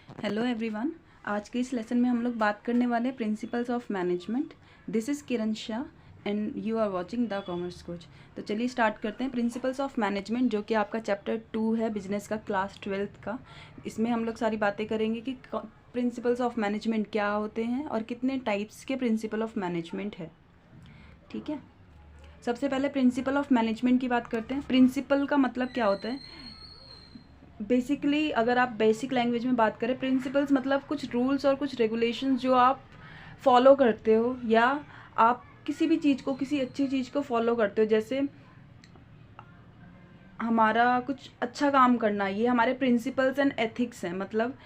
Hello everyone. आज के इस लेसन में हम लोग बात करने वाले हैं principles of management. This is Kiran Shah and you are watching the commerce coach. तो चलिए स्टार्ट करते हैं। प्रिंसिपल्स ऑफ मैनेजमेंट जो कि आपका चैप्टर 2 है बिजनेस का, क्लास 12th का। इसमें हम लोग सारी बातें करेंगे कि प्रिंसिपल्स ऑफ मैनेजमेंट क्या होते हैं और कितने टाइप्स के प्रिंसिपल ऑफ मैनेजमेंट है। ठीक है, सबसे पहले प्रिंसिपल ऑफ मैनेजमेंट की बात करते हैं। प्रिंसिपल का मतलब क्या होता है? बेसिकली अगर आप बेसिक लैंग्वेज में बात करें, प्रिंसिपल्स मतलब कुछ रूल्स और कुछ रेगुलेशंस जो आप फॉलो करते हो, या आप किसी भी चीज़ को, किसी अच्छी चीज़ को फॉलो करते हो। जैसे हमारा कुछ अच्छा काम करना, ये हमारे प्रिंसिपल्स एंड एथिक्स हैं। मतलब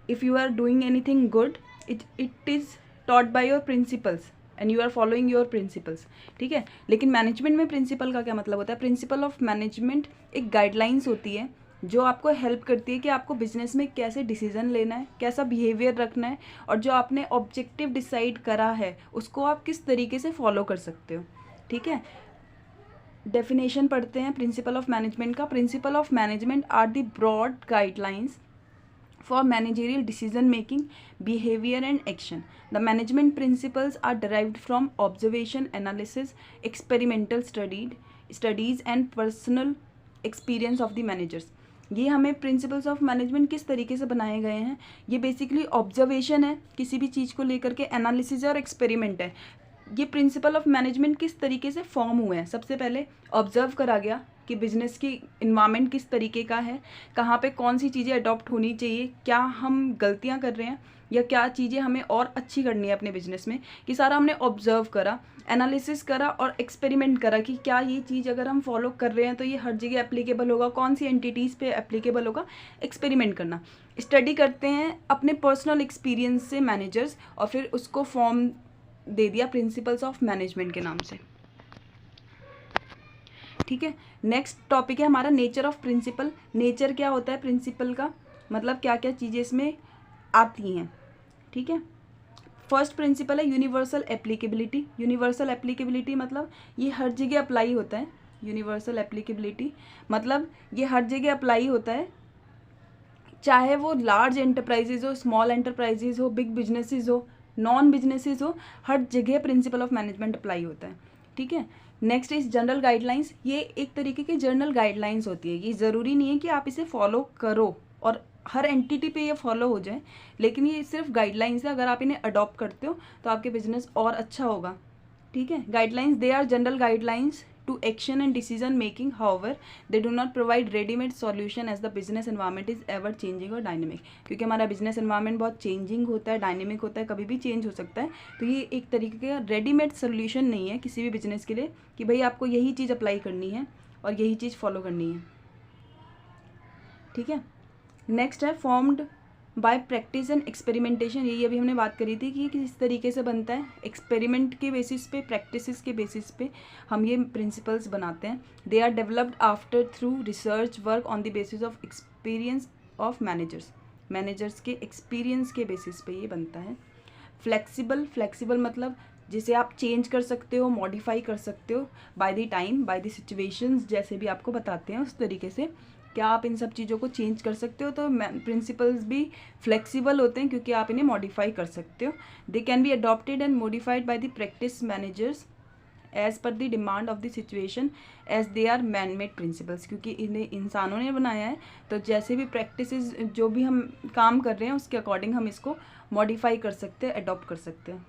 if you are doing anything good, it is taught by your principles and you are following your principles. ठीक है, लेकिन मैनेजमेंट में प्रिंसिपल का क्या मतलब होता है? प्रिंसिपल ऑफ मैनेजमेंट एक गाइडलाइंस होती है जो आपको हेल्प करती है कि आपको बिजनेस में कैसे डिसीजन लेना है, कैसा बिहेवियर रखना है, और जो आपने ऑब्जेक्टिव डिसाइड करा है उसको आप किस तरीके से फॉलो कर सकते हो। ठीक है, डेफिनेशन पढ़ते हैं प्रिंसिपल ऑफ मैनेजमेंट का। Principle of management are the broad guidelines for managerial decision making, behavior and action. The management principles are derived from observation, analysis, experimental studies and personal experience of the managers. ये हमें principles of management किस तरीके से बनाए गए हैं? ये basically observation है किसी भी चीज़ को लेकर के, एनालिसिस है और एक्सपेरिमेंट है। ये प्रिंसिपल ऑफ मैनेजमेंट किस तरीके से फॉर्म हुए हैं? सबसे पहले ऑब्जर्व करा गया कि बिजनेस की इन्वायरमेंट किस तरीके का है, कहाँ पे कौन सी चीज़ें अडॉप्ट होनी चाहिए, क्या हम गलतियाँ कर रहे हैं या क्या चीज़ें हमें और अच्छी करनी है अपने बिजनेस में, कि सारा हमने ऑब्जर्व करा, एनालिसिस करा और एक्सपेरिमेंट करा कि क्या ये चीज़ अगर हम फॉलो कर रहे हैं तो ये हर जगह एप्लीकेबल होगा, कौन सी एंटिटीज़ पे एप्लीकेबल होगा। एक्सपेरिमेंट करना, स्टडी करते हैं अपने पर्सनल एक्सपीरियंस से मैनेजर्स, और फिर उसको फॉर्म दे दिया प्रिंसिपल्स ऑफ मैनेजमेंट के नाम से। ठीक है, नेक्स्ट टॉपिक है हमारा नेचर ऑफ प्रिंसिपल। नेचर क्या होता है प्रिंसिपल का, मतलब क्या क्या चीज़ें इसमें आती हैं। ठीक है, फर्स्ट प्रिंसिपल है यूनिवर्सल एप्लीकेबिलिटी। यूनिवर्सल एप्लीकेबिलिटी मतलब ये हर जगह अप्लाई होता है। यूनिवर्सल एप्लीकेबिलिटी मतलब ये हर जगह अप्लाई होता है, चाहे वो लार्ज एंटरप्राइजेज हो, स्मॉल एंटरप्राइजेज हो, बिग बिजनेसेस हो, नॉन बिजनेसेस हो, हर जगह प्रिंसिपल ऑफ मैनेजमेंट अप्लाई होता है। ठीक है, नेक्स्ट इज जनरल गाइडलाइंस। ये एक तरीके की जनरल गाइडलाइंस होती है। ये ज़रूरी नहीं है कि आप इसे फॉलो करो और हर एंटिटी पे ये फॉलो हो जाए, लेकिन ये सिर्फ गाइडलाइंस है। अगर आप इन्हें अडॉप्ट करते हो तो आपके बिजनेस और अच्छा होगा। ठीक है, guidelines, they are general guidelines to action and decision making, however they do not provide ready-made solution as the business environment is ever changing or dynamic। क्योंकि हमारा बिजनेस एनवायरनमेंट बहुत चेंजिंग होता है, डायनेमिक होता है, कभी भी चेंज हो सकता है। तो ये एक तरीके का रेडीमेड सोल्यूशन नहीं है किसी भी बिजनेस के लिए कि भाई आपको यही चीज़ अप्लाई करनी है और यही चीज़ फॉलो करनी है। ठीक है, नेक्स्ट है formed by practice and experimentation. यही अभी हमने बात करी थी कि किस तरीके से बनता है। एक्सपेरिमेंट के बेसिस पे, प्रैक्टिसेस के बेसिस पे हम ये प्रिंसिपल्स बनाते हैं। They are developed after through research work on the basis of experience of managers. Managers के एक्सपीरियंस के बेसिस पे ये बनता है। फ्लेक्सिबल, फ्लेक्सिबल मतलब जिसे आप चेंज कर सकते हो, मॉडिफाई कर सकते हो by the time, by the situations, जैसे भी आपको बताते हैं उस तरीके से क्या आप इन सब चीज़ों को चेंज कर सकते हो। तो प्रिंसिपल्स भी फ्लेक्सिबल होते हैं क्योंकि आप इन्हें मॉडिफाई कर सकते हो। They can be adopted and modified by the practice managers as per the demand of the situation as they are man made principles. क्योंकि इन्हें इंसानों ने बनाया है, तो जैसे भी प्रैक्टिसेस जो भी हम काम कर रहे हैं उसके अकॉर्डिंग हम इसको मॉडिफाई कर सकते हैं, अडॉप्ट कर सकते हैं।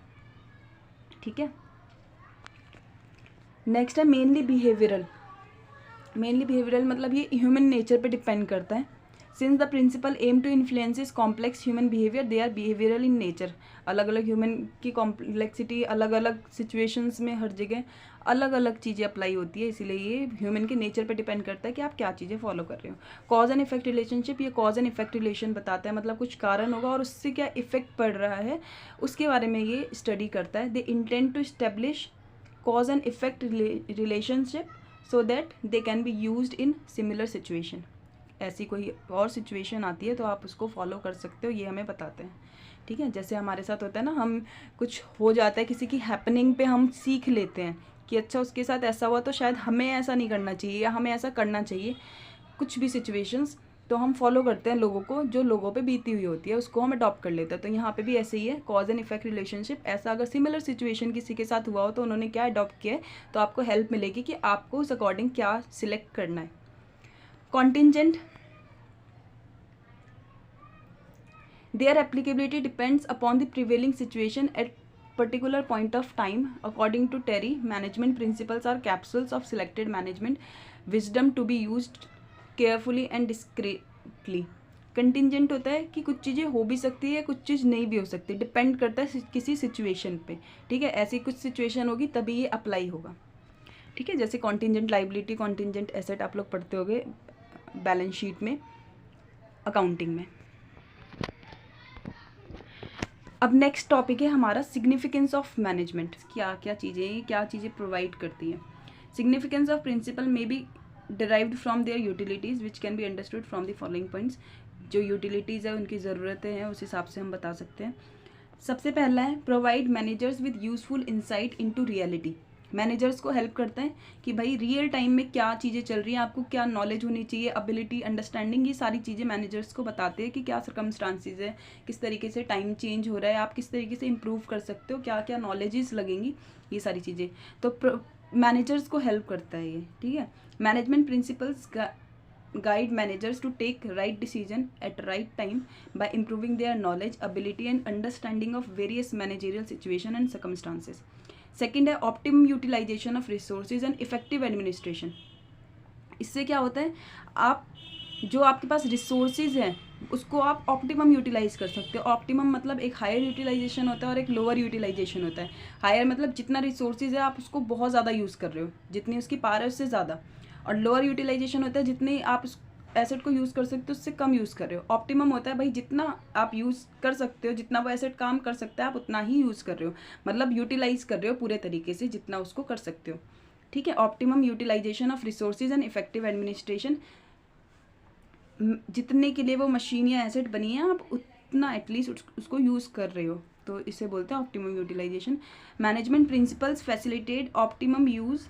ठीक है, नेक्स्ट है मेनली बिहेवियरल। मेनली बिहेवियरल मतलब ये ह्यूमन नेचर पे डिपेंड करता है। Since the principle aim to influences complex human behaviour, they are behavioural in nature. अलग अलग ह्यूमन की कॉम्प्लेक्सिटी, अलग अलग सिचुएशंस में हर जगह अलग अलग चीज़ें अप्लाई होती है, इसीलिए ये ह्यूमन के नेचर पे डिपेंड करता है कि आप क्या चीज़ें फॉलो कर रहे हो। कॉज एंड इफेक्ट रिलेशनशिप, ये कॉज एंड इफेक्ट रिलेशन बताता है, मतलब कुछ कारण होगा और उससे क्या इफेक्ट पड़ रहा है उसके बारे में ये स्टडी करता है। They intend to establish cause and effect relationship so that they can be used in similar situation. ऐसी कोई और सिचुएशन आती है तो आप उसको फॉलो कर सकते हो, ये हमें बताते हैं। ठीक है, जैसे हमारे साथ होता है ना, हम कुछ हो जाता है किसी की हैपनिंग पे हम सीख लेते हैं कि अच्छा उसके साथ ऐसा हुआ तो शायद हमें ऐसा नहीं करना चाहिए या हमें ऐसा करना चाहिए। कुछ भी सिचुएशंस तो हम फॉलो करते हैं लोगों को, जो लोगों पे बीती हुई होती है उसको हम अडॉप्ट कर लेते हैं। तो यहाँ पे भी ऐसे ही है, कॉज एंड इफेक्ट रिलेशनशिप। ऐसा अगर सिमिलर सिचुएशन किसी के साथ हुआ हो तो उन्होंने क्या अडॉप्ट किया है, तो आपको हेल्प मिलेगी कि आपको उस अकॉर्डिंग क्या सिलेक्ट करना है। Contingent, their applicability depends upon the prevailing situation at particular point of time. According to Terry, management principles are capsules of selected management wisdom to be used carefully and discreetly. Contingent होता है कि कुछ चीज़ें हो भी सकती है, कुछ चीज़ नहीं भी हो सकती, डिपेंड करता है किसी सिचुएशन पे। ठीक है, ऐसी कुछ सिचुएशन होगी तभी ये अप्लाई होगा। ठीक है, जैसे कॉन्टिजेंट लाइबिलिटी, कॉन्टिजेंट एसेट आप लोग पढ़ते होगे बैलेंस शीट में, अकाउंटिंग में। अब नेक्स्ट टॉपिक है हमारा सिग्निफिकेंस ऑफ मैनेजमेंट। क्या क्या चीज़ें प्रोवाइड करती हैं। Significance of principle may be derived from their utilities which can be understood from the following points. जो यूटिलिटीज़ है उनकी ज़रूरतें हैं उस हिसाब से हम बता सकते हैं। सबसे पहला है provide managers with useful insight into reality. Managers को हेल्प करते हैं कि भाई रियल टाइम में क्या चीज़ें चल रही हैं, आपको क्या नॉलेज होनी चाहिए, एबिलिटी, अंडरस्टैंडिंग, ये सारी चीज़ें मैनेजर्स को बताते हैं कि क्या सर्कमस्टांसिस है, किस तरीके से टाइम चेंज हो रहा है, आप किस तरीके से इम्प्रूव कर सकते हो, क्या क्या नॉलेजेस लगेंगी, ये सारी चीज़ें तो मैनेजर्स को हेल्प करता है ये। ठीक है, management principles guide managers to take right decision at right time by improving their knowledge, ability and understanding of various managerial situation and circumstances. Second है optimum utilization of resources and effective administration. इससे क्या होता है, आप जो आपके पास resources हैं उसको आप ऑप्टिमम यूटिलाइज कर सकते हो। ऑप्टिमम मतलब एक हायर यूटिलाइजेशन होता है और एक लोअर यूटिलाइजेशन होता है। हायर मतलब जितना रिसोर्सेज है आप उसको बहुत ज़्यादा यूज़ कर रहे हो, जितनी उसकी पावर है उससे ज़्यादा, और लोअर यूटिलाइजेशन होता है जितनी आप उस एसेट को यूज़ कर सकते हो उससे कम यूज़ कर रहे हो। ऑप्टिमम होता है भाई जितना आप यूज़ कर सकते हो, जितना वो एसेट काम कर सकता है आप उतना ही यूज़ कर रहे हो, मतलब यूटिलाइज कर रहे हो पूरे तरीके से जितना उसको कर सकते हो। ठीक है, optimum utilisation of resources and effective administration. जितने के लिए वो मशीन या एसेट बनी है आप उतना एटलीस्ट उसको यूज़ कर रहे हो, तो इसे बोलते हैं optimum utilisation. Management principles facilitate optimum use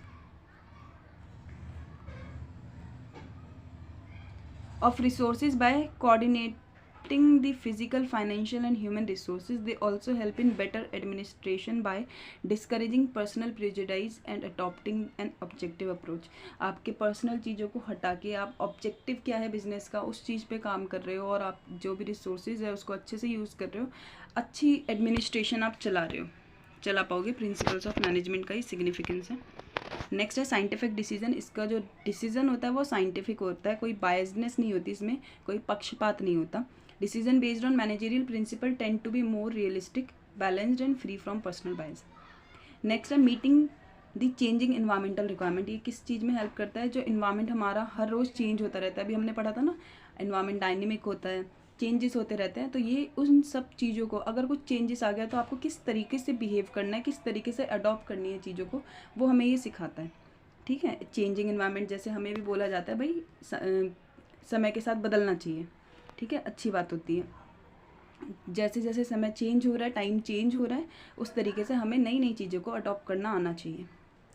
of resources by coordinating the physical, financial and human resources. They also help in better administration by discouraging personal prejudice and adopting an objective approach. आपके personal चीज़ों को हटा के आप objective क्या है business का उस चीज़ पे काम कर रहे हो और आप जो भी रिसोर्सेज है उसको अच्छे से यूज़ कर रहे हो, अच्छी एडमिनिस्ट्रेशन आप चला पाओगे। प्रिंसिपल्स ऑफ मैनेजमेंट का ही सिग्निफिकेंस है। नेक्स्ट है साइंटिफिक डिसीजन। इसका जो डिसीजन होता है वो साइंटिफिक होता है, कोई बायसनेस नहीं होती इसमें, कोई पक्षपात नहीं होता। Decision based on managerial principle tend to be more realistic, balanced and free from personal bias. Next है meeting the changing environmental requirement. ये किस चीज़ में हेल्प करता है, जो इन्वायरमेंट हमारा हर रोज़ चेंज होता रहता है। अभी हमने पढ़ा था ना, इन्वायरमेंट डायनेमिक होता है, चेंजेस होते रहते हैं, तो ये उन सब चीज़ों को, अगर कुछ चेंजेस आ गया तो आपको किस तरीके से बिहेव करना है, किस तरीके से अडॉप्ट करनी है चीज़ों को, वो हमें ये सिखाता है। ठीक है, चेंजिंग इन्वायरमेंट जैसे हमें भी बोला जाता है भाई समय के साथ बदलना चाहिए। ठीक है, अच्छी बात होती है। जैसे जैसे समय चेंज हो रहा है, टाइम चेंज हो रहा है, उस तरीके से हमें नई नई चीज़ों को अडॉप्ट करना आना चाहिए।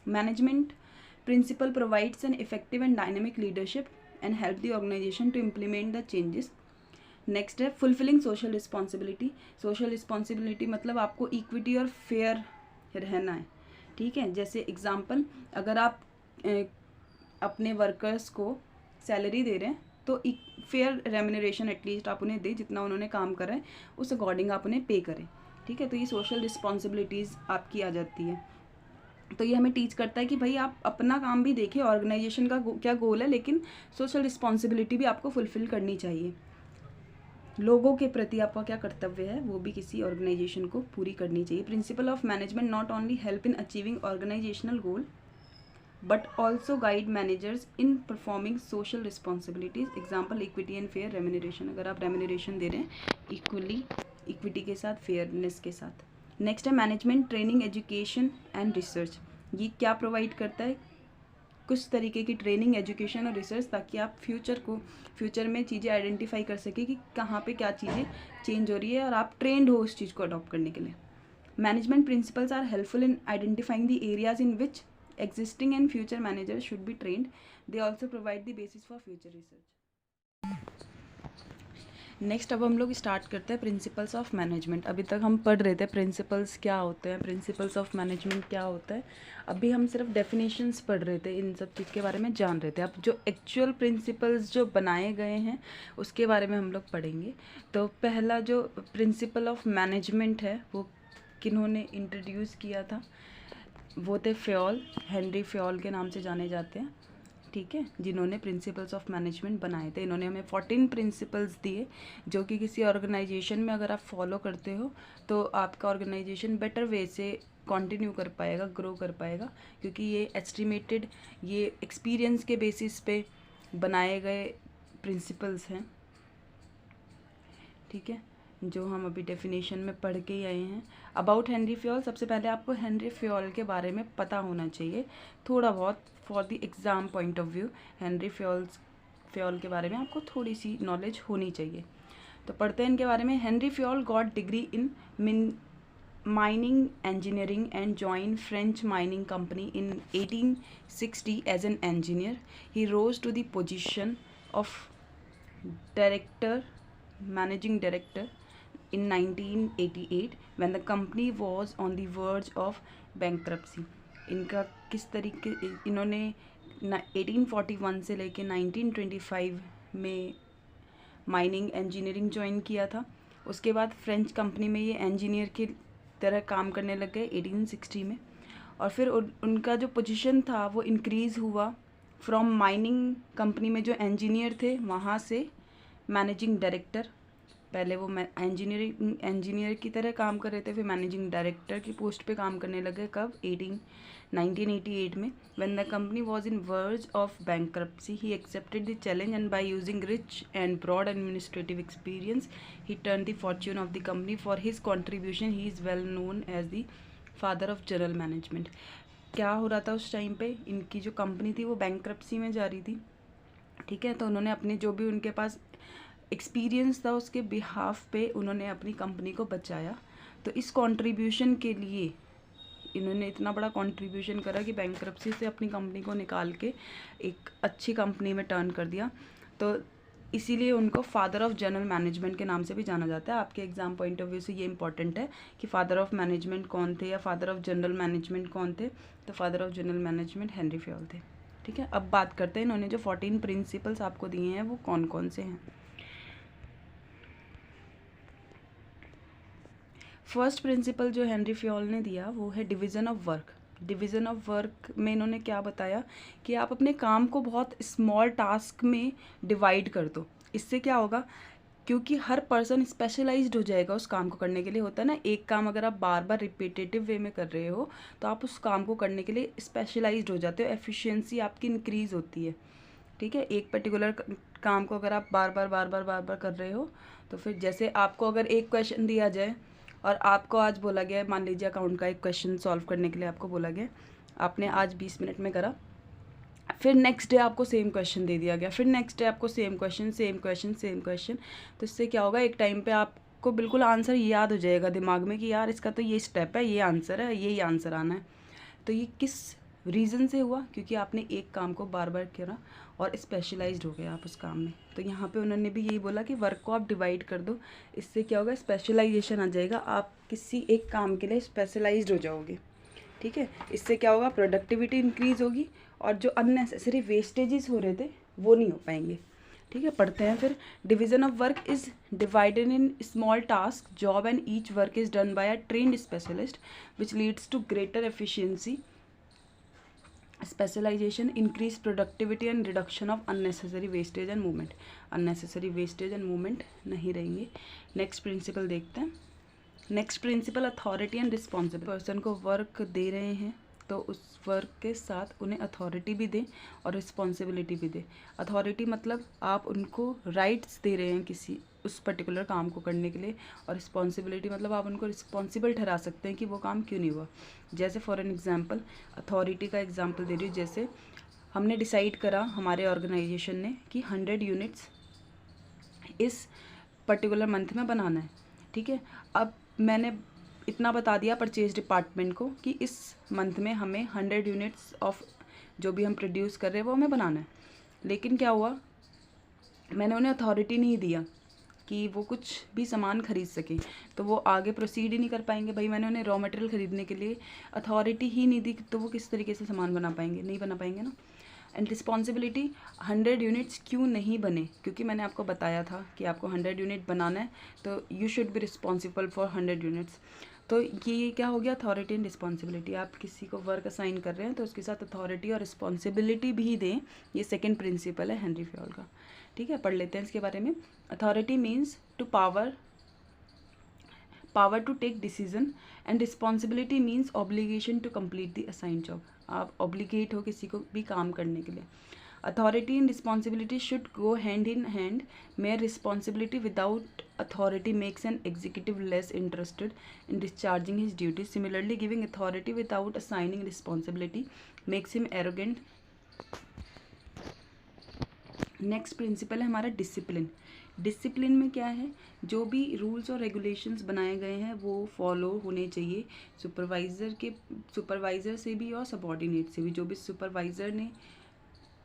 Management principle provides an effective and dynamic leadership and help the organization to implement the changes. Next है fulfilling social responsibility. Social responsibility मतलब आपको इक्विटी और फेयर रहना है। ठीक है, जैसे एग्जांपल, अगर आप अपने वर्कर्स को सैलरी दे रहे हैं तो फेयर रेम्यूनरेशन एटलीस्ट आप उन्हें दें, जितना उन्होंने काम करा है उस अकॉर्डिंग आप उन्हें पे करें। ठीक है, तो ये सोशल रिस्पॉन्सिबिलिटीज़ आपकी आ जाती है। तो ये हमें टीच करता है कि भाई आप अपना काम भी देखिए, ऑर्गेनाइजेशन का क्या गोल है, लेकिन सोशल रिस्पॉन्सिबिलिटी भी आपको फुलफिल करनी चाहिए। लोगों के प्रति आपका क्या कर्तव्य है वो भी किसी ऑर्गेनाइजेशन को पूरी करनी चाहिए। Principle of management not only help in achieving organisational goal but also guide managers in performing social responsibilities. Example equity and fair remuneration. अगर आप रेम्यूनरेशन दे रहे हैं इक्विटी के साथ, फेयरनेस के साथ। नेक्स्ट है management training, education and research. ये क्या प्रोवाइड करता है, कुछ तरीके की ट्रेनिंग, एजुकेशन और रिसर्च, ताकि आप फ्यूचर में चीज़ें आइडेंटिफाई कर सकें कि कहाँ पे क्या चीज़ें चेंज हो रही है और आप ट्रेंड हो उस चीज़ को अडॉप्ट करने के लिए। Management principles are helpful in identifying the areas in which existing and future managers should be trained. They also provide the basis for future research. Next अब हम लोग स्टार्ट करते हैं प्रिंसिपल्स ऑफ मैनेजमेंट। अभी तक हम पढ़ रहे थे प्रिंसिपल्स क्या होते हैं, प्रिंसिपल्स ऑफ मैनेजमेंट क्या होता है। अभी हम सिर्फ डेफिनेशंस पढ़ रहे थे, इन सब चीज़ के बारे में जान रहे थे। अब जो एक्चुअल प्रिंसिपल्स जो बनाए गए हैं उसके बारे में हम लोग पढ़ेंगे। तो पहला जो प्रिंसिपल ऑफ मैनेजमेंट है वो किन्होंने इंट्रोड्यूस किया था, वो थे फ्योल, हेनरी फ्योल के नाम से जाने जाते हैं, ठीक है, जिन्होंने प्रिंसिपल्स ऑफ मैनेजमेंट बनाए थे। इन्होंने हमें 14 प्रिंसिपल्स दिए जो कि किसी ऑर्गेनाइजेशन में अगर आप फॉलो करते हो तो आपका ऑर्गेनाइजेशन बेटर वे से कंटिन्यू कर पाएगा, ग्रो कर पाएगा, क्योंकि ये एस्टिमेटेड, ये एक्सपीरियंस के बेसिस पे बनाए गए प्रिंसिपल्स हैं, ठीक है, जो हम अभी डेफिनेशन में पढ़ के ही आए हैं। अबाउट हेनरी फ्योल, सबसे पहले आपको हेनरी फ्योल के बारे में पता होना चाहिए थोड़ा बहुत, for the exam point of view. Henry Fayol के बारे में आपको थोड़ी सी नॉलेज होनी चाहिए। तो पढ़ते हैं इनके बारे में। Henri Fayol got degree in mining engineering and joined French mining company in 1860 as an engineer. He rose to the position of managing director in 1988 when the company was on the verge of bankruptcy. इनका किस तरीके, इन्होंने 1841 से लेके 1925 में mining engineering join किया था। उसके बाद फ्रेंच कंपनी में ये इंजीनियर की तरह काम करने लग गए 1860 में, और फिर उनका जो पोजीशन था वो इंक्रीज़ हुआ फ्रॉम माइनिंग कंपनी में जो इंजीनियर थे वहाँ से मैनेजिंग डायरेक्टर। पहले वो इंजीनियर की तरह काम कर रहे थे, फिर मैनेजिंग डायरेक्टर की पोस्ट पे काम करने लगे। कब? 1988 में। When the company was in verge of bankruptcy he accepted the challenge and by using rich and broad administrative experience he turn the fortune of the company. For his contribution he is well known as the father of general management. क्या हो रहा था उस time पे? इनकी जो company थी वो बैंक्रप्सी में जा रही थी, ठीक है, तो उन्होंने अपने जो भी उनके पास एक्सपीरियंस था उसके बिहाफ पे उन्होंने अपनी कंपनी को बचाया। तो इस कंट्रीब्यूशन के लिए इन्होंने इतना बड़ा कंट्रीब्यूशन करा कि बैंक्रप्सी से अपनी कंपनी को निकाल के एक अच्छी कंपनी में टर्न कर दिया। तो इसीलिए उनको फादर ऑफ जनरल मैनेजमेंट के नाम से भी जाना जाता है। आपके एग्जाम पॉइंट ऑफ व्यू से ये इंपॉर्टेंट है कि फादर ऑफ मैनेजमेंट कौन थे या फादर ऑफ जनरल मैनेजमेंट कौन थे। तो father of general management Henry Fayol थे, ठीक है। अब बात करते हैं इन्होंने जो 14 प्रिंसिपल्स आपको दिए हैं वो कौन कौन से हैं। फर्स्ट प्रिंसिपल जो हेनरी फ्योल ने दिया वो है division of work. Division of work में इन्होंने क्या बताया कि आप अपने काम को बहुत स्मॉल टास्क में डिवाइड कर दो। इससे क्या होगा, क्योंकि हर पर्सन स्पेशलाइज्ड हो जाएगा उस काम को करने के लिए। होता है ना, एक काम अगर आप बार बार रिपीटेटिव वे में कर रहे हो तो आप उस काम को करने के लिए स्पेशलाइज्ड हो जाते हो, एफिशिएंसी आपकी इंक्रीज़ होती है, ठीक है। एक पर्टिकुलर काम को अगर आप बार बार कर रहे हो तो फिर जैसे आपको अगर एक क्वेश्चन दिया जाए और आपको आज बोला गया है, मान लीजिए अकाउंट का एक क्वेश्चन सॉल्व करने के लिए आपको बोला गया, आपने आज 20 मिनट में करा, फिर नेक्स्ट डे आपको सेम क्वेश्चन दे दिया गया, फिर नेक्स्ट डे आपको सेम क्वेश्चन। तो इससे क्या होगा, एक टाइम पे आपको बिल्कुल आंसर याद हो जाएगा दिमाग में कि यार इसका तो ये स्टेप है, ये आंसर है, यही आंसर आना है। तो ये किस रीज़न से हुआ? क्योंकि आपने एक काम को बार बार करा और स्पेशलाइज्ड हो गए आप उस काम में। तो यहाँ पे उन्होंने भी यही बोला कि वर्क को आप डिवाइड कर दो, इससे क्या होगा, स्पेशलाइजेशन आ जाएगा, आप किसी एक काम के लिए स्पेशलाइज्ड हो जाओगे, ठीक है। इससे क्या होगा, प्रोडक्टिविटी इंक्रीज़ होगी और जो अननेसेसरी वेस्टेजेस हो रहे थे वो नहीं हो पाएंगे, ठीक है। पढ़ते हैं फिर। Division of work is divided in small task job and each work is done by a trained specialist which leads to greater efficiency, specialisation, increase productivity and reduction of unnecessary wastage and movement. Unnecessary wastage and movement नहीं रहेंगे। Next principle देखते हैं। Next principle authority and responsibility. Person को work दे रहे हैं तो उस वर्क के साथ उन्हें अथॉरिटी भी दें और रिस्पॉन्सिबिलिटी भी दें। अथॉरिटी मतलब आप उनको राइट्स दे रहे हैं किसी उस पर्टिकुलर काम को करने के लिए, और रिस्पॉन्सिबिलिटी मतलब आप उनको रिस्पॉन्सिबल ठहरा सकते हैं कि वो काम क्यों नहीं हुआ। जैसे फॉर एन एग्जांपल, अथॉरिटी का एग्जांपल दे रही हूँ। जैसे हमने डिसाइड करा हमारे ऑर्गेनाइजेशन ने कि 100 यूनिट्स इस पर्टिकुलर मंथ में बनाना है, ठीक है। अब मैंने इतना बता दिया परचेज डिपार्टमेंट को कि इस मंथ में हमें 100 यूनिट्स ऑफ जो भी हम प्रोड्यूस कर रहे हैं वो हमें बनाना है। लेकिन क्या हुआ, मैंने उन्हें अथॉरिटी नहीं दिया कि वो कुछ भी सामान खरीद सके, तो वो आगे प्रोसीड ही नहीं कर पाएंगे। भाई मैंने उन्हें रॉ मटेरियल खरीदने के लिए अथॉरिटी ही नहीं दी, तो वो किस तरीके से सामान बना पाएंगे, नहीं बना पाएंगे ना। एंड रिस्पॉन्सिबिलिटी 100 यूनिट्स क्यों नहीं बने, क्योंकि मैंने आपको बताया था कि आपको 100 यूनिट बनाना है तो you should be responsible for 100 units. तो ये क्या हो गया, अथॉरिटी एंड रिस्पॉन्सिबिलिटी। आप किसी को वर्क असाइन कर रहे हैं तो उसके साथ अथॉरिटी और रिस्पॉन्सिबिलिटी भी दें। ये सेकंड प्रिंसिपल है हेनरी फ्योल का। ठीक है, पढ़ लेते हैं इसके बारे में। Authority means to power to take decision and responsibility means obligation to complete the assign job. आप ऑब्लिगेट हो किसी को भी काम करने के लिए। Authority and responsibility should go hand in hand. Mere responsibility without authority makes an executive less interested in discharging his duties. Similarly, giving authority without assigning responsibility makes him arrogant. Next principle है हमारा discipline. Discipline में क्या है, जो भी rules और regulations बनाए गए हैं वो फॉलो होने चाहिए सुपरवाइज़र से भी और सबॉर्डिनेट से भी। जो भी सुपरवाइज़र ने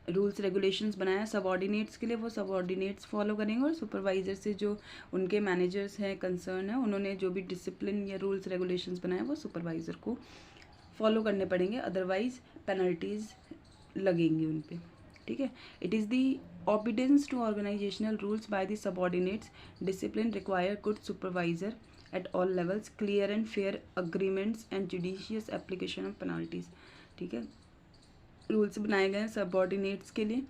रूल्स रेगुलेशंस बनाया सबॉर्डिनेट्स के लिए, वो सबॉर्डिनेट्स फॉलो करेंगे, और सुपरवाइज़र से जो उनके मैनेजर्स हैं कंसर्न है, उन्होंने जो भी डिसिप्लिन या रूल्स रेगुलेशंस बनाए वो सुपरवाइज़र को फॉलो करने पड़ेंगे, अदरवाइज़ पेनल्टीज़ लगेंगी उन पर। ठीक है, it is the obedience to organizational rules by the subordinates. Discipline require good supervisor at all levels, clear and fair agreements and judicious application of penalties. ठीक है, रूल्स बनाए गए हैं सबॉर्डिनेट्स के लिए,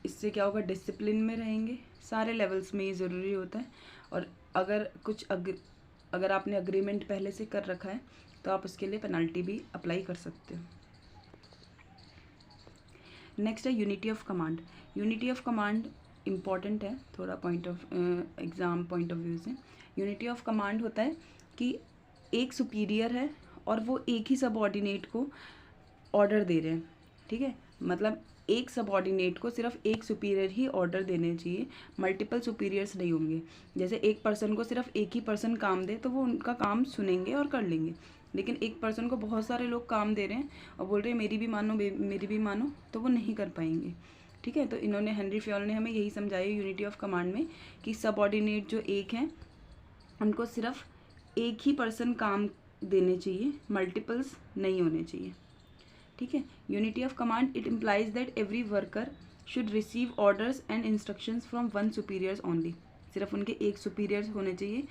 इससे क्या होगा, डिसिप्लिन में रहेंगे। सारे लेवल्स में ये ज़रूरी होता है। और अगर आपने अग्रीमेंट पहले से कर रखा है तो आप उसके लिए पेनल्टी भी अप्लाई कर सकते हो। नेक्स्ट है unity of command. Unity of command important है थोड़ा एग्ज़ाम पॉइंट ऑफ व्यू से। यूनिटी ऑफ कमांड होता है कि एक सुपीरियर है और वो एक ही सबॉर्डिनेट को ऑर्डर दे रहे हैं। ठीक है, मतलब एक सबॉर्डिनेट को सिर्फ एक सुपीरियर ही ऑर्डर देने चाहिए, मल्टीपल सुपीरियर्स नहीं होंगे। जैसे एक पर्सन को सिर्फ एक ही पर्सन काम दे तो वो उनका काम सुनेंगे और कर लेंगे, लेकिन एक पर्सन को बहुत सारे लोग काम दे रहे हैं और बोल रहे हैं मेरी भी मानो, तो वो नहीं कर पाएंगे। ठीक है, तो इन्होंने हेनरी फ्योल ने हमें यही समझाया यूनिटी ऑफ कमांड में कि सबऑर्डिनेट जो एक हैं उनको सिर्फ एक ही पर्सन काम देने चाहिए, मल्टीपल्स नहीं होने चाहिए। ठीक है, unity of command it implies that every worker should receive orders and instructions from one superiors only. सिर्फ उनके एक सुपीरियर्स होने चाहिए,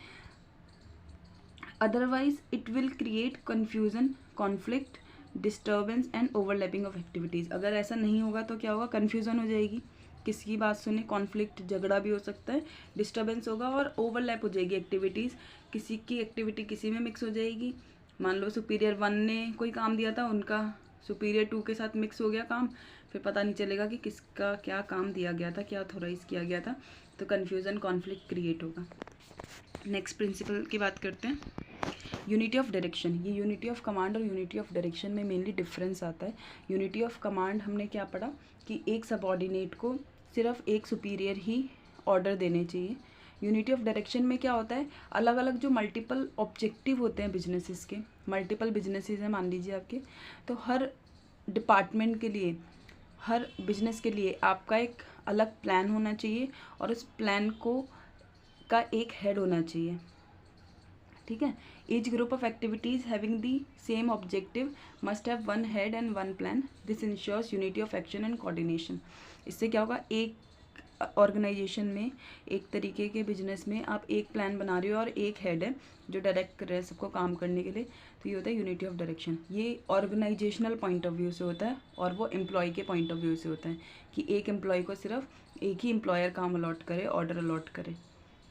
otherwise it will create confusion, conflict, disturbance and overlapping of activities. अगर ऐसा नहीं होगा तो क्या होगा, कन्फ्यूज़न हो जाएगी, किसी की बात सुने, कॉन्फ्लिक्ट झगड़ा भी हो सकता है, डिस्टर्बेंस होगा और ओवरलैप हो जाएगी एक्टिविटीज़। किसी की एक्टिविटी किसी में मिक्स हो जाएगी। मान लो सुपीरियर 1 ने कोई काम दिया था, उनका सुपीरियर 2 के साथ मिक्स हो गया काम, फिर पता नहीं चलेगा कि किसका क्या काम दिया गया था, क्या ऑथोराइज़ किया गया था, तो कन्फ्यूज़न कॉन्फ्लिक्ट क्रिएट होगा। नेक्स्ट प्रिंसिपल की बात करते हैं, यूनिटी ऑफ डायरेक्शन। ये यूनिटी ऑफ कमांड और यूनिटी ऑफ डायरेक्शन में मेनली डिफरेंस आता है। यूनिटी ऑफ कमांड हमने क्या पढ़ा कि एक सबऑर्डिनेट को सिर्फ एक सुपीरियर ही ऑर्डर देने चाहिए। यूनिटी ऑफ डायरेक्शन में क्या होता है, अलग अलग जो मल्टीपल ऑब्जेक्टिव होते हैं बिजनेसेस के, मल्टीपल बिजनेसेस हैं मान लीजिए आपके, तो हर डिपार्टमेंट के लिए, हर बिजनेस के लिए आपका एक अलग प्लान होना चाहिए और उस प्लान का एक हेड होना चाहिए। ठीक है, each group of activities having the same objective must have one head and one plan, this ensures unity of action and coordination. इससे क्या होगा, एक ऑर्गेनाइजेशन में, एक तरीके के बिजनेस में आप एक प्लान बना रहे हो और एक हेड है जो डायरेक्ट कर रहे हैं सबको काम करने के लिए, तो ये होता है यूनिटी ऑफ डायरेक्शन। ये ऑर्गेनाइजेशनल पॉइंट ऑफ व्यू से होता है और वो एम्प्लॉय के पॉइंट ऑफ व्यू से होता है कि एक एम्प्लॉय को सिर्फ एक ही एम्प्लॉयर काम अलॉट करे, ऑर्डर अलॉट करे।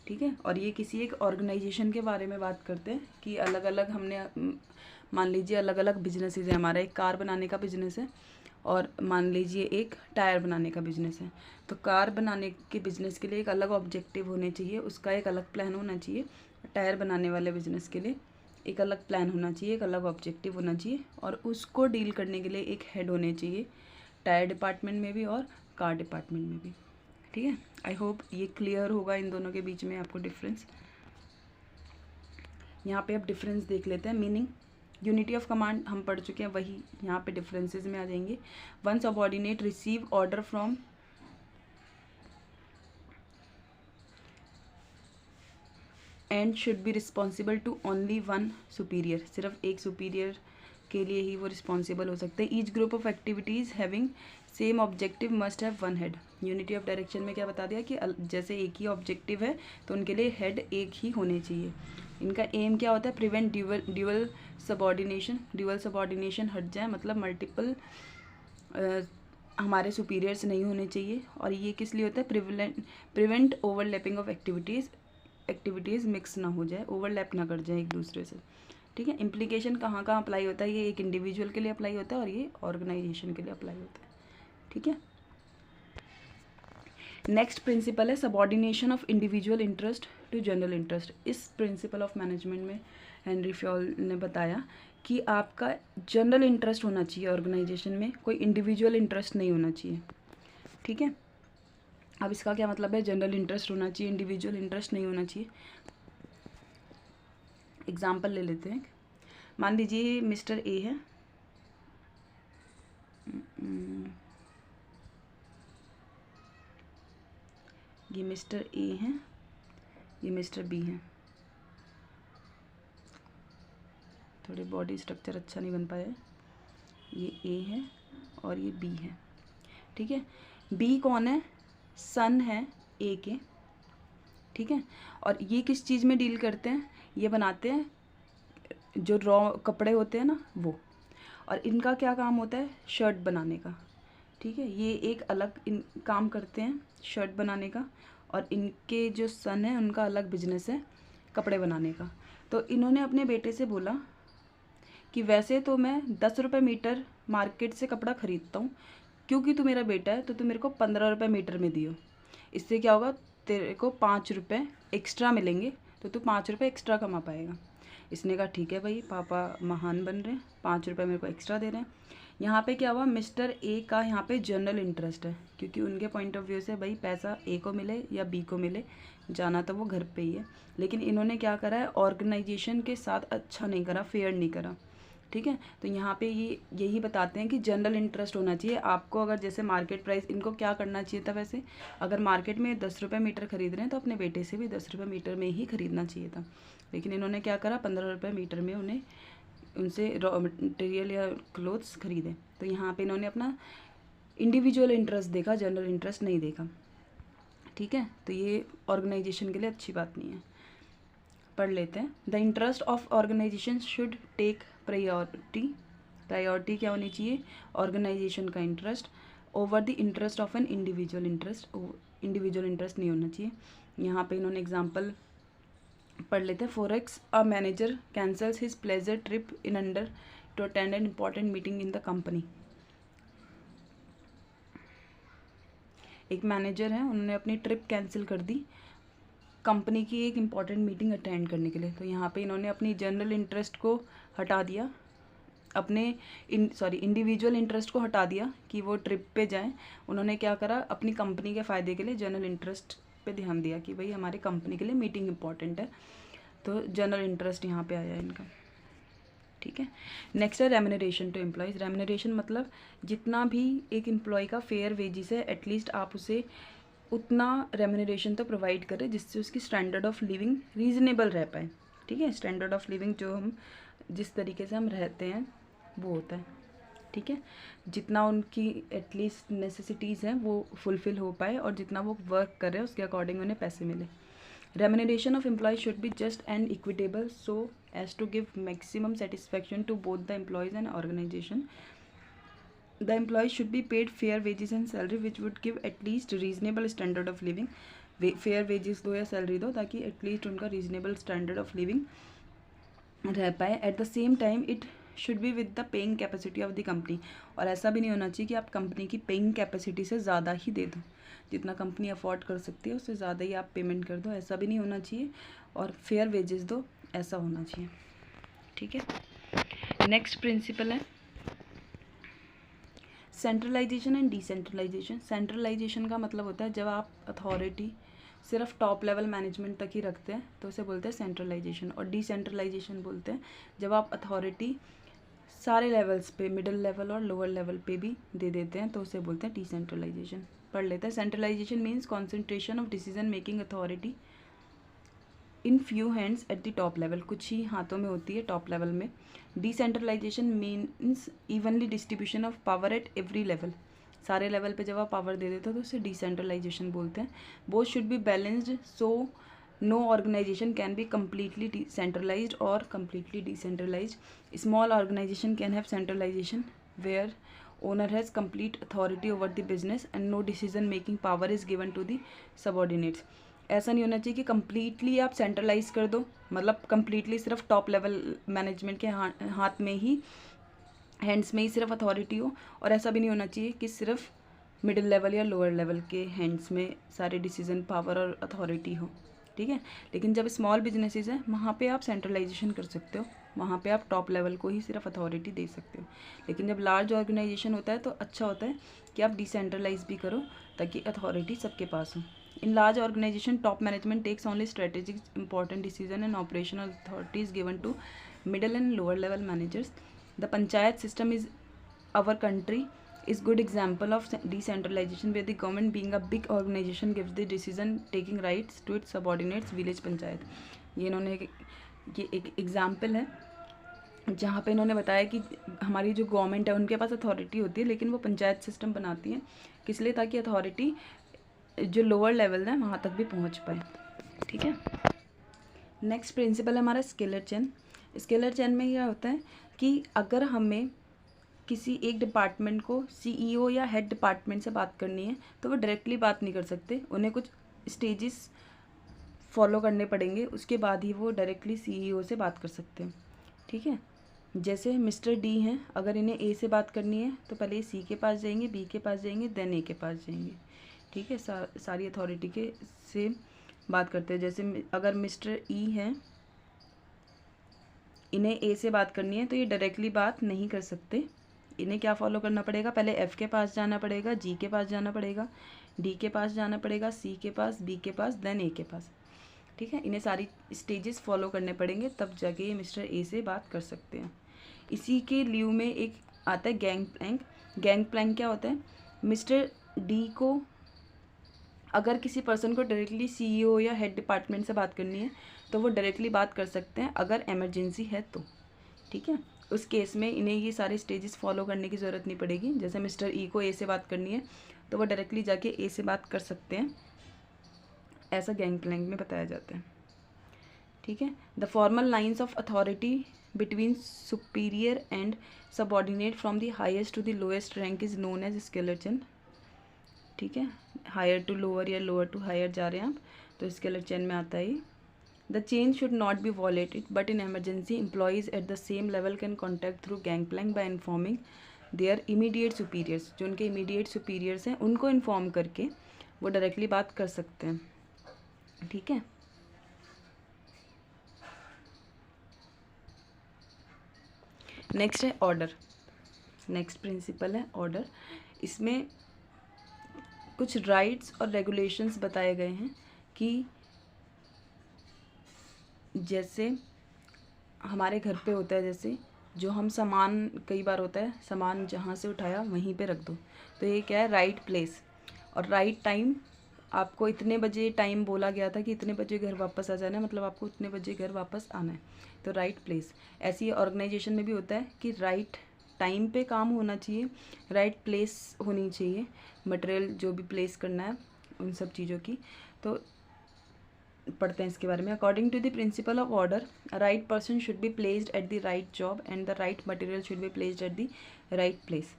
ठीक है, और ये किसी एक ऑर्गेनाइजेशन के बारे में बात करते हैं कि अलग अलग हमने मान लीजिए अलग अलग बिजनेसेस है। हमारा एक कार बनाने का बिजनेस है और मान लीजिए एक टायर बनाने का बिजनेस है, तो कार बनाने के बिजनेस के लिए एक अलग ऑब्जेक्टिव होने चाहिए, उसका एक अलग प्लान होना चाहिए। टायर बनाने वाले बिजनेस के लिए एक अलग प्लान होना चाहिए, एक अलग ऑब्जेक्टिव होना चाहिए और उसको डील करने के लिए एक हेड होने चाहिए, टायर डिपार्टमेंट में भी और कार डिपार्टमेंट में भी। ठीक है, आई होप ये क्लियर होगा इन दोनों के बीच में आपको डिफरेंस। यहाँ पे अब डिफरेंस देख लेते हैं। मीनिंग, यूनिटी ऑफ कमांड हम पढ़ चुके हैं, वही यहाँ पे डिफरेंसेस में आ जाएंगे। One subordinate receive order from and should be responsible to only one superior, सिर्फ एक सुपीरियर के लिए ही वो रिस्पॉन्सिबल हो सकते हैं। Each group of activities having same objective must have one head. Unity of direction में क्या बता दिया कि जैसे एक ही ऑब्जेक्टिव है तो उनके लिए हेड एक ही होने चाहिए। इनका एम क्या होता है, prevent dual subordination. Dual subordination हट जाए, मतलब मल्टीपल हमारे सुपीरियर्स नहीं होने चाहिए। और ये किस लिए होता है, prevent overlapping of activities mix ना हो जाए, ओवरलैप ना कर जाए एक दूसरे से। ठीक है, इम्प्लीकेशन कहाँ कहाँ अप्लाई होता है, ये एक इंडिविजुअल के लिए अप्लाई होता है और ये ऑर्गेनाइजेशन के लिए अप्लाई होता है। ठीक है, नेक्स्ट प्रिंसिपल है subordination of individual interest to general interest. इस प्रिंसिपल ऑफ मैनेजमेंट में हेनरी फ्योल ने बताया कि आपका जनरल इंटरेस्ट होना चाहिए ऑर्गेनाइजेशन में, कोई इंडिविजुअल इंटरेस्ट नहीं होना चाहिए। ठीक है, अब इसका क्या मतलब है, जनरल इंटरेस्ट होना चाहिए, इंडिविजुअल इंटरेस्ट नहीं होना चाहिए। एग्जाम्पल ले लेते हैं, मान लीजिए मिस्टर ए है, ये मिस्टर ए है, ये मिस्टर बी है। थोड़े बॉडी स्ट्रक्चर अच्छा नहीं बन पाया है, ये ए है और ये बी है। ठीक है, बी कौन है, सन है ए के। ठीक है, और ये किस चीज़ में डील करते हैं, ये बनाते हैं जो रॉ कपड़े होते हैं ना वो, और इनका क्या काम होता है, शर्ट बनाने का। ठीक है, ये एक अलग काम करते हैं शर्ट बनाने का, और इनके जो सन है उनका अलग बिजनेस है कपड़े बनाने का। तो इन्होंने अपने बेटे से बोला कि वैसे तो मैं 10 रुपये मीटर मार्केट से कपड़ा ख़रीदता हूँ, क्योंकि तू मेरा बेटा है तो तू मेरे को 15 रुपये मीटर में दियो। इससे क्या होगा, तेरे को 5 रुपये एक्स्ट्रा मिलेंगे, तो तू 5 रुपये एक्स्ट्रा कमा पाएगा। इसने कहा ठीक है भाई, पापा महान बन रहे हैं, 5 रुपये मेरे को एक्स्ट्रा दे रहे हैं। यहाँ पे क्या हुआ, मिस्टर ए का यहाँ पे जनरल इंटरेस्ट है, क्योंकि उनके पॉइंट ऑफ व्यू से भाई पैसा ए को मिले या बी को मिले, जाना तो वो घर पे ही है। लेकिन इन्होंने क्या करा है, ऑर्गेनाइजेशन के साथ अच्छा नहीं करा, फेयर नहीं करा। ठीक है, तो यहाँ पे ये यही बताते हैं कि जनरल इंटरेस्ट होना चाहिए आपको। अगर जैसे मार्केट प्राइस, इनको क्या करना चाहिए था वैसे, अगर मार्केट में 10 रुपये मीटर खरीद रहे हैं तो अपने बेटे से भी 10 रुपये मीटर में ही खरीदना चाहिए था। लेकिन इन्होंने क्या करा, 15 रुपये मीटर में उन्हें उनसे रॉ मटेरियल या क्लोथ्स खरीदे। तो यहाँ पे इन्होंने अपना इंडिविजुअल इंटरेस्ट देखा, जनरल इंटरेस्ट नहीं देखा। ठीक है, तो ये ऑर्गेनाइजेशन के लिए अच्छी बात नहीं है। पढ़ लेते हैं, the interest of organization should take priority. Priority क्या होनी चाहिए, ऑर्गेनाइजेशन का interest over the interest of an individual interest. Individual interest नहीं होना चाहिए। यहाँ पे इन्होंने एग्जांपल पढ़ लेते हैं, forex a manager cancels his pleasure trip in under to attend an important meeting in the company. एक मैनेजर है, उन्होंने अपनी ट्रिप कैंसिल कर दी कंपनी की एक इम्पॉर्टेंट मीटिंग अटेंड करने के लिए। तो यहाँ पे इन्होंने अपनी जनरल इंटरेस्ट को हटा दिया, अपने इंडिविजुअल इंटरेस्ट को हटा दिया कि वो ट्रिप पे जाएं। उन्होंने क्या करा, अपनी कंपनी के फ़ायदे के लिए जनरल इंटरेस्ट पे ध्यान दिया कि भाई हमारे कंपनी के लिए मीटिंग इंपॉर्टेंट है, तो जनरल इंटरेस्ट यहाँ पे आया इनका। ठीक है, नेक्स्ट है रेम्यूनरेशन टू एम्प्लॉयज़। रेम्यूनरेशन मतलब जितना भी एक एम्प्लॉय का फेयर वेजेस है, एटलीस्ट आप उसे उतना रेम्यूनरेशन तो प्रोवाइड करें जिससे उसकी स्टैंडर्ड ऑफ लिविंग रीज़नेबल रह पाए। ठीक है, स्टैंडर्ड ऑफ लिविंग जो हम जिस तरीके से हम रहते हैं वो होता है। ठीक है, जितना उनकी एटलीस्ट नेसेसिटीज़ हैं वो फुलफ़िल हो पाए और जितना वो वर्क कर रहे हैं उसके अकॉर्डिंग उन्हें पैसे मिले। Remuneration of employees should be just and equitable so as to give maximum satisfaction to both the employees and organization. The employees should be paid fair wages and salary which would give at least reasonable standard of living. Fair wages दो या salary दो ताकि at least उनका reasonable standard of living रह पाए। At the same time it should be with the paying capacity of the company. और ऐसा भी नहीं होना चाहिए कि आप कंपनी की पेइंग कैपेसिटी से ज़्यादा ही दे दो, जितना कंपनी अफोर्ड कर सकती है उससे ज़्यादा ही आप पेमेंट कर दो, ऐसा भी नहीं होना चाहिए। और फेयर वेजेस दो, ऐसा होना चाहिए। ठीक है, नेक्स्ट प्रिंसिपल है सेंट्रलाइजेशन एंड डिसेंट्रलाइजेशन। सेंट्रलाइजेशन का मतलब होता है जब आप अथॉरिटी सिर्फ टॉप लेवल मैनेजमेंट तक ही रखते हैं तो उसे बोलते हैं सेंट्रलाइजेशन। और डिसेंट्रलाइजेशन बोलते हैं जब आप अथॉरिटी सारे लेवल्स पे, मिडिल लेवल और लोअर लेवल पे भी दे देते हैं तो उसे बोलते हैं डिसेंट्रलाइजेशन। पढ़ लेते हैं, centralization means concentration of decision making authority in few hands at the top level, कुछ ही हाथों में होती है टॉप लेवल में। Decentralization means evenly distribution of power at every level, सारे लेवल पे जब आप पावर दे देते हो तो उसे डिसेंट्रलाइजेशन बोलते हैं। Both should be balanced, so no organization can be completely centralized और completely decentralized. Small organization can have centralization where owner has complete authority over the business and no decision making power is given to the subordinates। ऐसा नहीं होना चाहिए कि completely आप centralise कर दो, मतलब कम्प्लीटली सिर्फ टॉप लेवल मैनेजमेंट के हाथ में ही, हैंड्स में ही सिर्फ अथॉरिटी हो, और ऐसा भी नहीं होना चाहिए कि सिर्फ मिडिल लेवल या लोअर लेवल के हैंड्स में सारे डिसीजन पावर और अथॉरिटी हो, ठीक है। लेकिन जब स्मॉल बिजनेसेस हैं वहाँ पे आप सेंट्रलाइजेशन कर सकते हो, वहाँ पे आप टॉप लेवल को ही सिर्फ अथॉरिटी दे सकते हो। लेकिन जब लार्ज ऑर्गेनाइजेशन होता है तो अच्छा होता है कि आप डिसेंट्रलाइज भी करो ताकि अथॉरिटी सबके पास हो। In large organization top management takes only strategic important decision and operational authority is given to middle and lower level managers. The panchayat system is our country is good example of decentralization where the government being a big organization gives the decision taking rights to its subordinates village panchayat. ये इन्होंने ये एक example है जहाँ पे इन्होंने बताया कि हमारी जो गवर्नमेंट है उनके पास अथॉरिटी होती है लेकिन वो पंचायत सिस्टम बनाती है, किस लिए, ताकि अथॉरिटी जो लोअर लेवल है वहाँ तक भी पहुँच पाए, ठीक है। नेक्स्ट प्रिंसिपल है हमारा स्केलर चेन। स्केलर चेन में क्या होता है कि अगर हमें किसी एक डिपार्टमेंट को सीईओ या हेड डिपार्टमेंट से बात करनी है तो वो डायरेक्टली बात नहीं कर सकते, उन्हें कुछ स्टेजेस फॉलो करने पड़ेंगे, उसके बाद ही वो डायरेक्टली सीईओ से बात कर सकते हैं, ठीक है। जैसे मिस्टर डी हैं, अगर इन्हें ए से बात करनी है तो पहले सी के पास जाएंगे, बी के पास जाएंगे, देन ए के पास जाएंगे, ठीक है। सारी अथॉरिटी के से बात करते हैं। जैसे अगर मिस्टर ई हैं, इन्हें ए से बात करनी है तो ये डायरेक्टली बात नहीं कर सकते, इन्हें क्या फॉलो करना पड़ेगा, पहले एफ़ के पास जाना पड़ेगा, जी के पास जाना पड़ेगा, डी के पास जाना पड़ेगा, सी के पास, बी के पास, देन ए के पास, ठीक है। इन्हें सारी स्टेजेस फॉलो करने पड़ेंगे तब जाके ये मिस्टर ए से बात कर सकते हैं। इसी के लिeu में एक आता है गैंग प्लैंक। गैंग प्लैंक क्या होता है, मिस्टर डी को अगर किसी पर्सन को डायरेक्टली सीईओ या हेड डिपार्टमेंट से बात करनी है तो वो डायरेक्टली बात कर सकते हैं अगर इमरजेंसी है तो, ठीक है। उस केस में इन्हें ये सारे स्टेजेस फॉलो करने की ज़रूरत नहीं पड़ेगी। जैसे मिस्टर ई को ए से बात करनी है तो वो डायरेक्टली जाके ए से बात कर सकते हैं, ऐसा गैंग प्लैंक में बताया जाता है, ठीक है। The formal lines of authority between superior and subordinate from the highest to the lowest rank is known as scalar chain, ठीक है। हायर टू लोअर या लोअर टू हायर जा रहे हैं आप तो स्केलर चेन में आता है। The chain should not be violated, but in emergency, employees at the same level can contact through gangplank by informing their immediate superiors। जो उनके immediate superiors हैं उनको inform करके वो डायरेक्टली बात कर सकते हैं, ठीक है। नेक्स्ट है ऑर्डर। नेक्स्ट प्रिंसिपल है ऑर्डर। इसमें कुछ राइट्स और रेगुलेशंस बताए गए हैं कि जैसे हमारे घर पे होता है, जैसे जो हम सामान, कई बार होता है सामान जहाँ से उठाया वहीं पे रख दो, तो ये क्या है, राइट प्लेस और राइट टाइम। आपको इतने बजे टाइम बोला गया था कि इतने बजे घर वापस आ जाना है, मतलब आपको इतने बजे घर वापस आना है, तो राइट प्लेस। ऐसी ऑर्गेनाइजेशन में भी होता है कि राइट टाइम पे काम होना चाहिए, राइट प्लेस होनी चाहिए, मटेरियल जो भी प्लेस करना है उन सब चीज़ों की। तो पढ़ते हैं इसके बारे में। According to the principle of order, right person should be placed at the right job and the right material should be placed at the right place,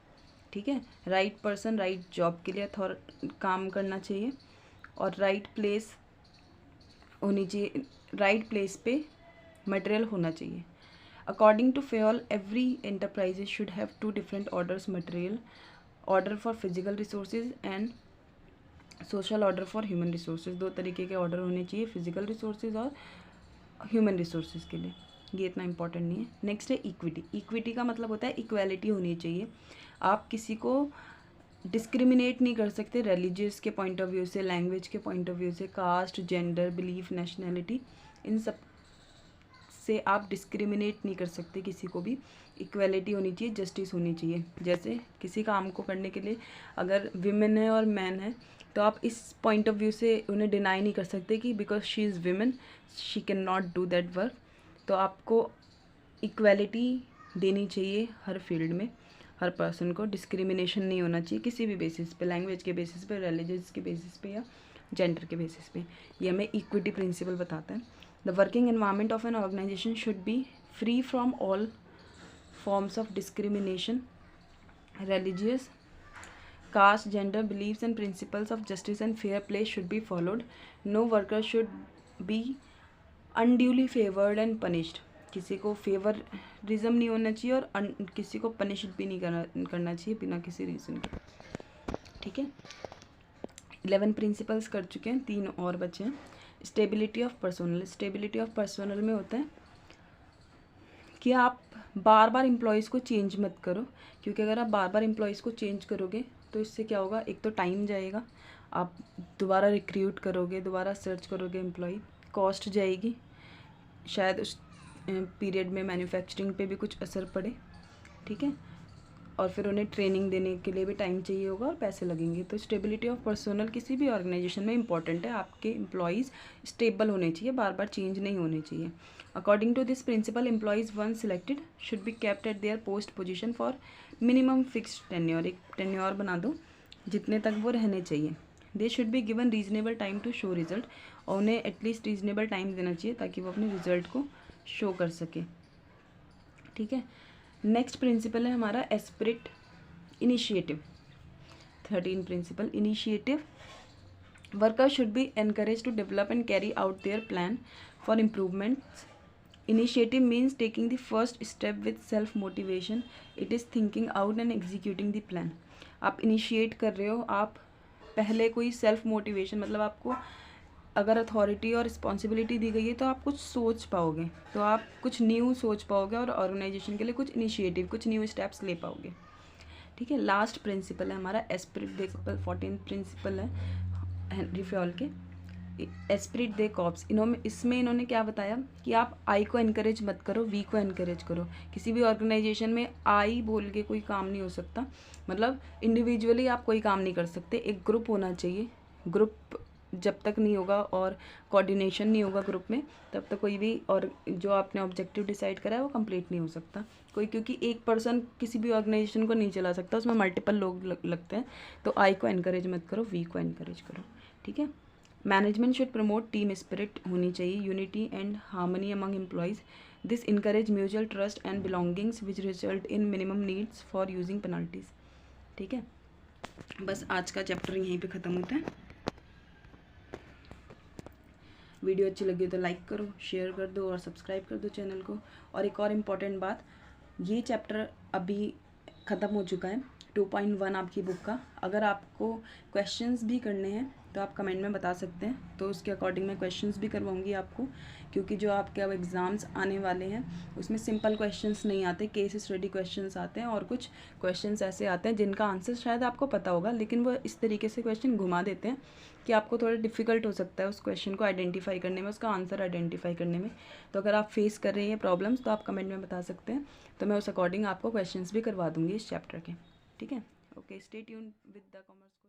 ठीक है। राइट पर्सन राइट जॉब के लिए काम करना चाहिए और राइट प्लेस होनी चाहिए, राइट प्लेस पे मटेरियल होना चाहिए। According to Fayol, every enterprises should have two different orders material, order for physical resources and social order for human resources. दो तरीके के ऑर्डर होने चाहिए, फिजिकल रिसोर्सेज और ह्यूमन रिसोर्सेज के लिए, ये इतना इंपॉर्टेंट नहीं है। नेक्स्ट है इक्विटी। इक्विटी का मतलब होता है इक्वालिटी होनी चाहिए। आप किसी को डिस्क्रिमिनेट नहीं कर सकते रिलीजियस के पॉइंट ऑफ व्यू से, लैंग्वेज के पॉइंट ऑफ व्यू से, कास्ट, जेंडर, बिलीफ, नेशनैलिटी, इन सब से आप डिस्क्रिमिनेट नहीं कर सकते किसी को भी। इक्वालिटी होनी चाहिए, जस्टिस होनी चाहिए। जैसे किसी काम को करने के लिए अगर विमेन है और मैन है तो आप इस पॉइंट ऑफ व्यू से उन्हें डिनाई नहीं कर सकते कि because she is women she can not do that work. तो आपको इक्वालिटी देनी चाहिए हर फील्ड में, हर पर्सन को डिस्क्रिमिनेशन नहीं होना चाहिए किसी भी बेसिस पे, लैंग्वेज के बेसिस पे, रिलीजियस के बेसिस पे या जेंडर के बेसिस पे। ये हमें इक्विटी प्रिंसिपल बताता है। The working environment of an organization should be free from all forms of discrimination, religious, caste, gender, beliefs and principles of justice and fair play should be followed. No worker should be unduly favored and punished. किसी को favouritism नहीं होना चाहिए और किसी को punish भी नहीं करना चाहिए बिना किसी रीज़न के, ठीक है। 11 प्रिंसिपल्स कर चुके हैं, 3 और बचे हैं। Stability of personnel, stability of personnel में होता है कि आप बार बार एम्प्लॉयज़ को चेंज मत करो, क्योंकि अगर आप बार बार एम्प्लॉयज़ को चेंज करोगे तो इससे क्या होगा, एक तो टाइम जाएगा, आप दोबारा रिक्रूट करोगे, दोबारा सर्च करोगे एम्प्लॉय, कॉस्ट जाएगी, शायद उस पीरियड में मैन्युफैक्चरिंग पे भी कुछ असर पड़े, ठीक है, और फिर उन्हें ट्रेनिंग देने के लिए भी टाइम चाहिए होगा और पैसे लगेंगे। तो स्टेबिलिटी ऑफ पर्सोनल किसी भी ऑर्गेनाइजेशन में इंपॉर्टेंट है। आपके एम्प्लॉयज़ स्टेबल होने चाहिए, बार बार चेंज नहीं होने चाहिए। According to this principle employees one selected should be kept at their post position for minimum fixed tenure, एक टेन्योर बना दो जितने तक वो रहने चाहिए। They should be given reasonable time to show result, और उन्हें एटलीस्ट रीजनेबल टाइम देना चाहिए ताकि वो अपने रिजल्ट को शो कर सके, ठीक है। नेक्स्ट प्रिंसिपल है हमारा esprit initiative. 13 principle initiative, workers should be encouraged to develop and carry out their plan for improvements. Initiative means taking the first step with self motivation, it is thinking out and executing the plan. आप initiate कर रहे हो, आप पहले कोई self motivation, मतलब आपको अगर अथॉरिटी और रिस्पॉन्सिबिलिटी दी गई है तो आप कुछ सोच पाओगे, तो आप कुछ न्यू सोच पाओगे और ऑर्गेनाइजेशन के लिए कुछ इनिशिएटिव, कुछ न्यू स्टेप्स ले पाओगे, ठीक है। लास्ट प्रिंसिपल है हमारा एस्पिरिट दे, 14th प्रिंसिपल है हेनरी फ्योल के, एस्पिरिट दे कॉर्प्स। इसमें इन्होंने क्या बताया कि आप आई को इनकरेज मत करो, वी को इनकरेज करो। किसी भी ऑर्गेनाइजेशन में आई बोल के कोई काम नहीं हो सकता, मतलब इंडिविजुअली आप कोई काम नहीं कर सकते, एक ग्रुप होना चाहिए। ग्रुप जब तक नहीं होगा और कोऑर्डिनेशन नहीं होगा ग्रुप में, तब तक कोई भी और जो आपने ऑब्जेक्टिव डिसाइड करा है वो कंप्लीट नहीं हो सकता कोई, क्योंकि एक पर्सन किसी भी ऑर्गेनाइजेशन को नहीं चला सकता, उसमें मल्टीपल लोग लगते हैं। तो आई को एनकरेज मत करो, वी को एनकरेज करो, ठीक है। Management should promote team spirit होनी चाहिए, unity and harmony among employees. This encourage mutual trust and belongings which result in minimum needs for using penalties, ठीक है। बस आज का चैप्टर यहीं पे ख़त्म होता है। वीडियो अच्छी लगी तो लाइक करो, शेयर कर दो और सब्सक्राइब कर दो चैनल को। और एक और इम्पॉर्टेंट बात, ये चैप्टर अभी ख़त्म हो चुका है 2.1 आपकी बुक का। अगर आपको क्वेश्चंस भी करने हैं तो आप कमेंट में बता सकते हैं, तो उसके अकॉर्डिंग मैं क्वेश्चंस भी करवाऊंगी आपको, क्योंकि जो आपके अब एग्ज़ाम्स आने वाले हैं उसमें सिंपल क्वेश्चंस नहीं आते, केस स्टडी क्वेश्चंस आते हैं और कुछ क्वेश्चंस ऐसे आते हैं जिनका आंसर शायद आपको पता होगा, लेकिन वो इस तरीके से क्वेश्चन घुमा देते हैं कि आपको थोड़ा डिफ़िकल्ट हो सकता है उस क्वेश्चन को आइडेंटिफाई करने में, उसका आंसर आइडेंटिफाई करने में। तो अगर आप फेस कर रहे हैं प्रॉब्लम्स तो आप कमेंट में बता सकते हैं, तो मैं उस अकॉर्डिंग आपको क्वेश्चंस भी करवा दूँगी इस चैप्टर के, ठीक है। Okay, stay tuned with the commerce.